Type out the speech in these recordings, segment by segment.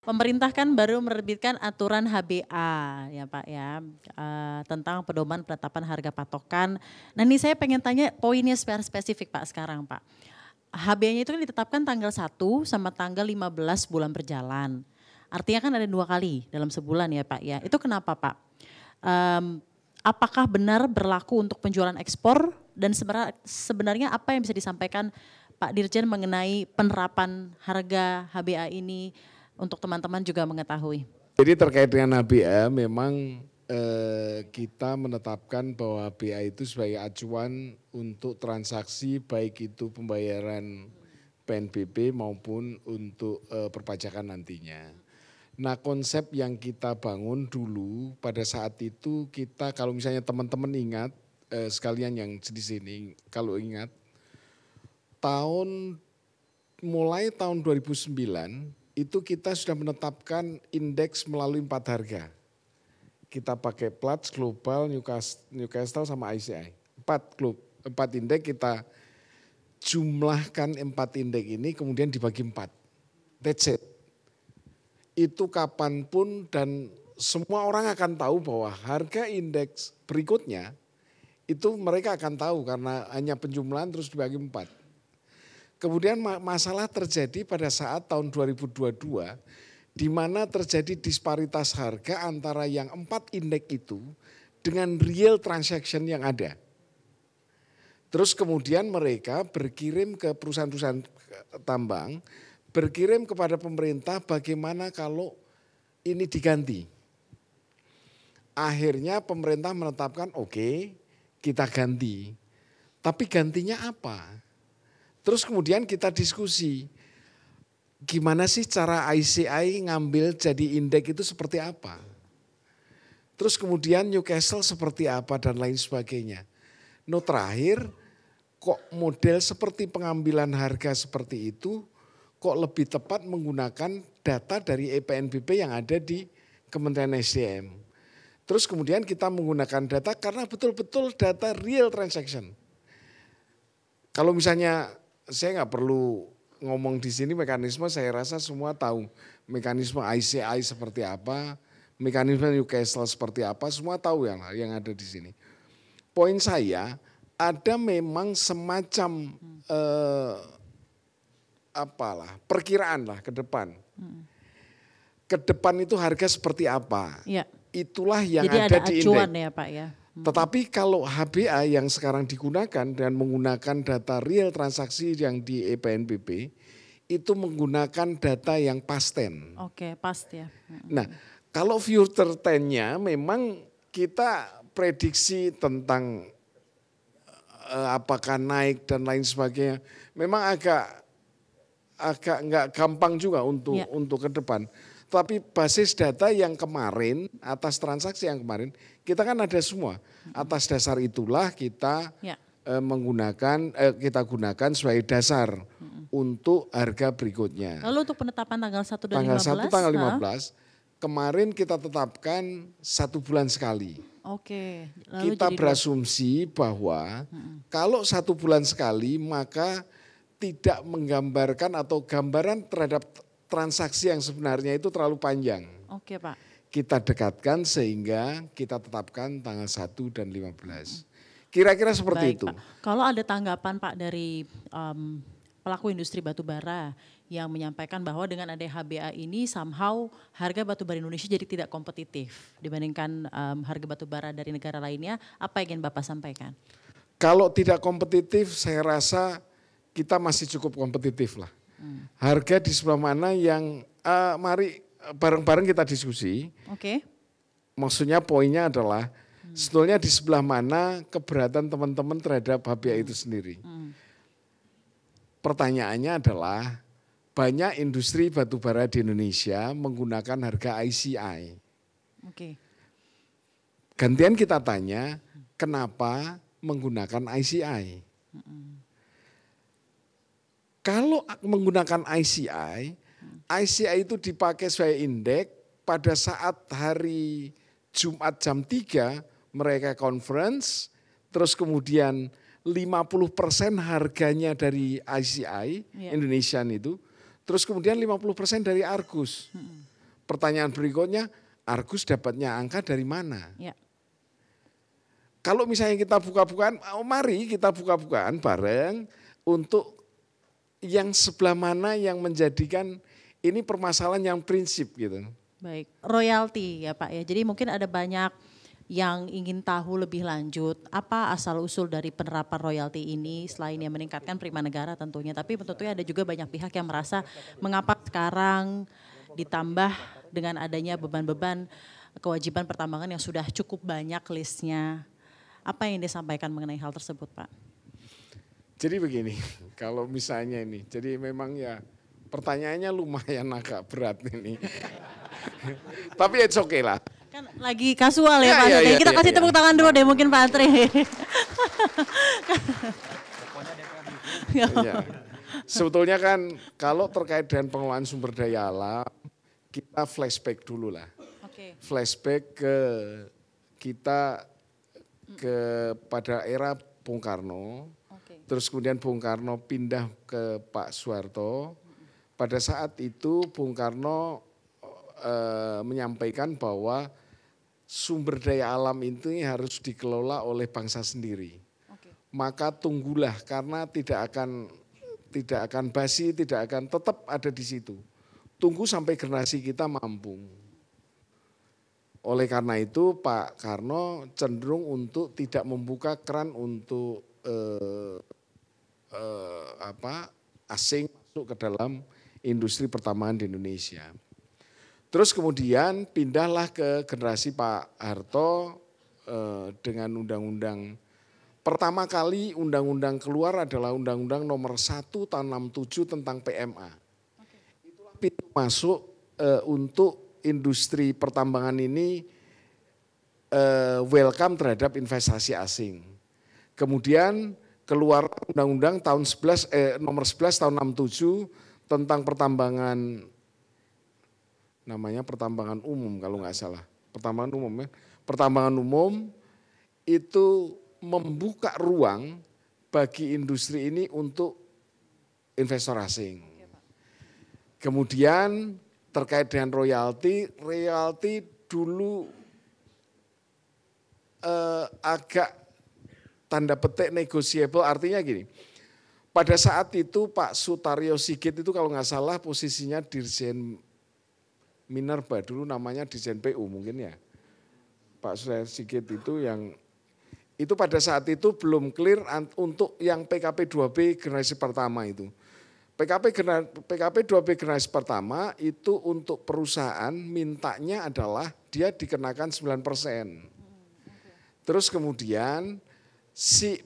Pemerintah kan baru menerbitkan aturan HBA ya Pak ya, tentang pedoman penetapan harga patokan. Nah ini saya pengen tanya poinnya secara spesifik Pak sekarang Pak. HBA-nya itu kan ditetapkan tanggal 1 sama tanggal 15 bulan berjalan. Artinya kan ada 2 kali dalam sebulan ya Pak ya. Itu kenapa Pak? Apakah benar berlaku untuk penjualan ekspor dan sebenarnya apa yang bisa disampaikan Pak Dirjen mengenai penerapan harga HBA ini untuk teman-teman juga mengetahui? Jadi terkait dengan HBA memang kita menetapkan bahwa HBA itu sebagai acuan untuk transaksi baik itu pembayaran PNBP maupun untuk perpajakan nantinya. Nah konsep yang kita bangun dulu pada saat itu kita kalau misalnya teman-teman ingat sekalian yang di sini kalau ingat mulai tahun 2009 itu kita sudah menetapkan indeks melalui 4 harga. Kita pakai Platts, Global, Newcastle sama ICI. 4 indeks kita jumlahkan 4 indeks ini kemudian dibagi 4. That's it. Itu kapanpun dan semua orang akan tahu bahwa harga indeks berikutnya itu mereka akan tahu karena hanya penjumlahan terus dibagi 4. Kemudian masalah terjadi pada saat tahun 2022 di mana terjadi disparitas harga antara yang 4 indeks itu dengan real transaction yang ada. Terus kemudian mereka berkirim ke perusahaan-perusahaan tambang, berkirim kepada pemerintah bagaimana kalau ini diganti. Akhirnya pemerintah menetapkan oke, kita ganti. Tapi gantinya apa? Terus kemudian kita diskusi, gimana sih cara ICI ngambil jadi indeks itu seperti apa? Terus kemudian Newcastle seperti apa dan lain sebagainya. No terakhir kok model seperti pengambilan harga seperti itu kok lebih tepat menggunakan data dari EPNBP yang ada di Kementerian SDM. Terus kemudian kita menggunakan data karena betul-betul data real transaction. Kalau misalnya saya nggak perlu ngomong di sini mekanisme, saya rasa semua tahu mekanisme ICI seperti apa, mekanisme Newcastle seperti apa, semua tahu yang ada di sini. Poin saya ada memang semacam perkiraan lah ke depan. Ke depan itu harga seperti apa? Ya. Itulah yang jadi ada ada di acuan indeks. ya Pak ya. Tetapi kalau HBA yang sekarang digunakan dan menggunakan data real transaksi yang di EPNBP itu menggunakan data yang past tense. Oke, past ya. Nah, kalau future tense-nya memang kita prediksi tentang apakah naik dan lain sebagainya. Memang agak nggak gampang juga untuk ke depan. Tapi basis data yang kemarin, atas transaksi yang kemarin, kita kan ada semua. Atas dasar itulah kita kita gunakan sebagai dasar untuk harga berikutnya. Lalu untuk penetapan tanggal 1 dan tanggal 15? Tanggal 1, tanggal 15, kemarin kita tetapkan 1 bulan sekali. Oke. Lalu kita berasumsi bahwa kalau 1 bulan sekali maka tidak menggambarkan atau gambaran terhadap transaksi yang sebenarnya itu terlalu panjang. Oke Pak. Kita dekatkan sehingga kita tetapkan tanggal 1 dan 15. Kira-kira seperti itu. Pak. Kalau ada tanggapan Pak dari pelaku industri batubara yang menyampaikan bahwa dengan ada HBA ini somehow harga batubara Indonesia jadi tidak kompetitif dibandingkan harga batubara dari negara lainnya, apa yang ingin Bapak sampaikan? Kalau tidak kompetitif saya rasa kita masih cukup kompetitif lah. Harga di sebelah mana yang mari bareng-bareng kita diskusi. Oke. Maksudnya poinnya adalah sebetulnya di sebelah mana keberatan teman-teman terhadap HBA itu sendiri. Pertanyaannya adalah banyak industri batubara di Indonesia menggunakan harga ICI. Oke. Gantian kita tanya kenapa menggunakan ICI. Kalau menggunakan ICI itu dipakai sebagai indeks pada saat hari Jumat jam 3 mereka conference, terus kemudian 50% harganya dari ICI Indonesian itu, terus kemudian 50% dari Argus. pertanyaan berikutnya, Argus dapatnya angka dari mana? Ya. Kalau misalnya kita buka-bukaan, mari kita buka-bukaan bareng untuk yang sebelah mana yang menjadikan ini permasalahan yang prinsip gitu. Baik, royalti ya Pak ya. Jadi mungkin ada banyak yang ingin tahu lebih lanjut apa asal-usul dari penerapan royalti ini selain yang meningkatkan prima negara tentunya. Tapi tentunya ada juga banyak pihak yang merasa mengapa sekarang ditambah dengan adanya beban-beban kewajiban pertambangan yang sudah cukup banyak listnya. Apa yang disampaikan mengenai hal tersebut Pak? Jadi begini, kalau misalnya ini, jadi memang ya pertanyaannya lumayan agak berat ini. Tapi it's okay lah. Kan lagi kasual ya Pak. Ya, Kita kasih tepuk tangan dulu deh mungkin Pak Antri. Ya. Sebetulnya kan kalau terkait dengan pengelolaan sumber daya alam, kita flashback dulu lah. Oke. Flashback ke kita pada era Bung Karno, terus kemudian Bung Karno pindah ke Pak Soeharto. Pada saat itu Bung Karno menyampaikan bahwa sumber daya alam itu harus dikelola oleh bangsa sendiri. Maka tunggulah karena tidak akan basi, tidak akan tetap ada di situ. Tunggu sampai generasi kita mampu. Oleh karena itu Pak Karno cenderung untuk tidak membuka keran untuk asing masuk ke dalam industri pertambangan di Indonesia. Terus kemudian pindahlah ke generasi Pak Harto dengan undang-undang. Pertama kali undang-undang keluar adalah undang-undang nomor 1 tahun 67 tentang PMA. Itulah pintu masuk untuk industri pertambangan ini welcome terhadap investasi asing. Kemudian keluar undang-undang tahun nomor 11 tahun 67 tentang pertambangan, namanya pertambangan umum kalau nggak salah. Pertambangan umum ya. Pertambangan umum itu membuka ruang bagi industri ini untuk investor asing. Kemudian terkait dengan royalti dulu agak tanda petik negotiable, artinya gini. Pada saat itu Pak Sutaryo Sigit itu kalau nggak salah posisinya Dirjen Minerba, dulu namanya Dirjen PU mungkin ya. Pak Sutaryo Sigit itu pada saat itu belum clear untuk yang PKP 2B generasi pertama itu. PKP 2B generasi pertama itu untuk perusahaan mintanya adalah dia dikenakan 9%. Terus kemudian si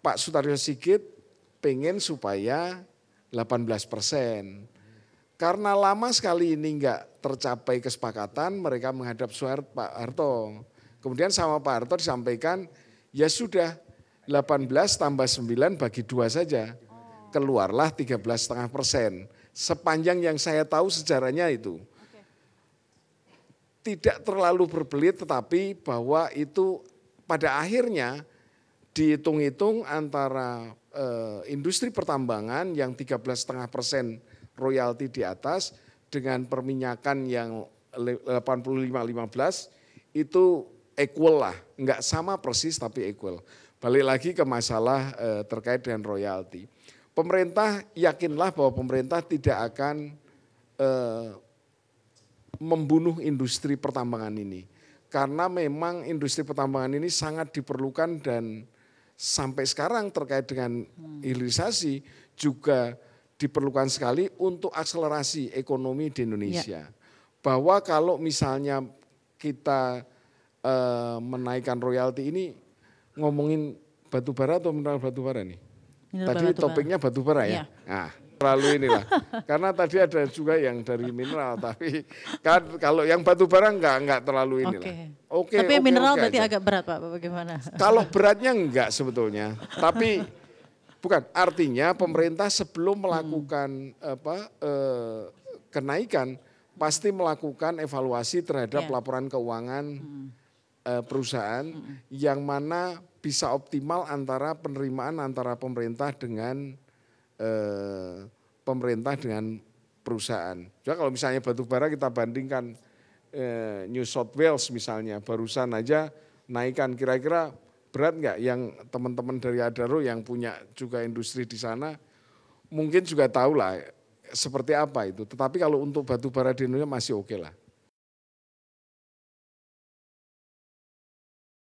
Pak Sutaryo Sigit pengen supaya 18%. Karena lama sekali ini enggak tercapai kesepakatan, mereka menghadap Pak Harto. Kemudian sama Pak Harto disampaikan, ya sudah 18 tambah 9 bagi 2 saja. Keluarlah 13,5%. Sepanjang yang saya tahu sejarahnya itu. Tidak terlalu berbelit tetapi bahwa itu pada akhirnya dihitung-hitung antara industri pertambangan yang 13,5% royalti di atas dengan perminyakan yang 85-15 itu equal lah. Enggak sama persis tapi equal. Balik lagi ke masalah terkait dengan royalti. Pemerintah yakinlah bahwa pemerintah tidak akan membunuh industri pertambangan ini. Karena memang industri pertambangan ini sangat diperlukan dan sampai sekarang terkait dengan hilirisasi juga diperlukan sekali untuk akselerasi ekonomi di Indonesia. Ya. Bahwa kalau misalnya kita menaikkan royalti ini ngomongin batubara atau mineral batubara nih? Tadi topiknya batubara ya. Nah, terlalu inilah. Karena tadi ada juga yang dari mineral, tapi kan kalau yang batubara enggak terlalu inilah. Tapi mineral berarti aja. Agak berat Pak, bagaimana? Kalau beratnya enggak sebetulnya, tapi bukan. Artinya pemerintah sebelum melakukan kenaikan pasti melakukan evaluasi terhadap laporan keuangan perusahaan yang mana bisa optimal antara penerimaan antara pemerintah dengan perusahaan. Jadi kalau misalnya batu bara kita bandingkan New South Wales misalnya, barusan aja naikkan, kira-kira berat nggak yang teman-teman dari Adaro yang punya juga industri di sana, mungkin juga tahu lah seperti apa itu. Tetapi kalau untuk batu bara di Indonesia masih oke lah.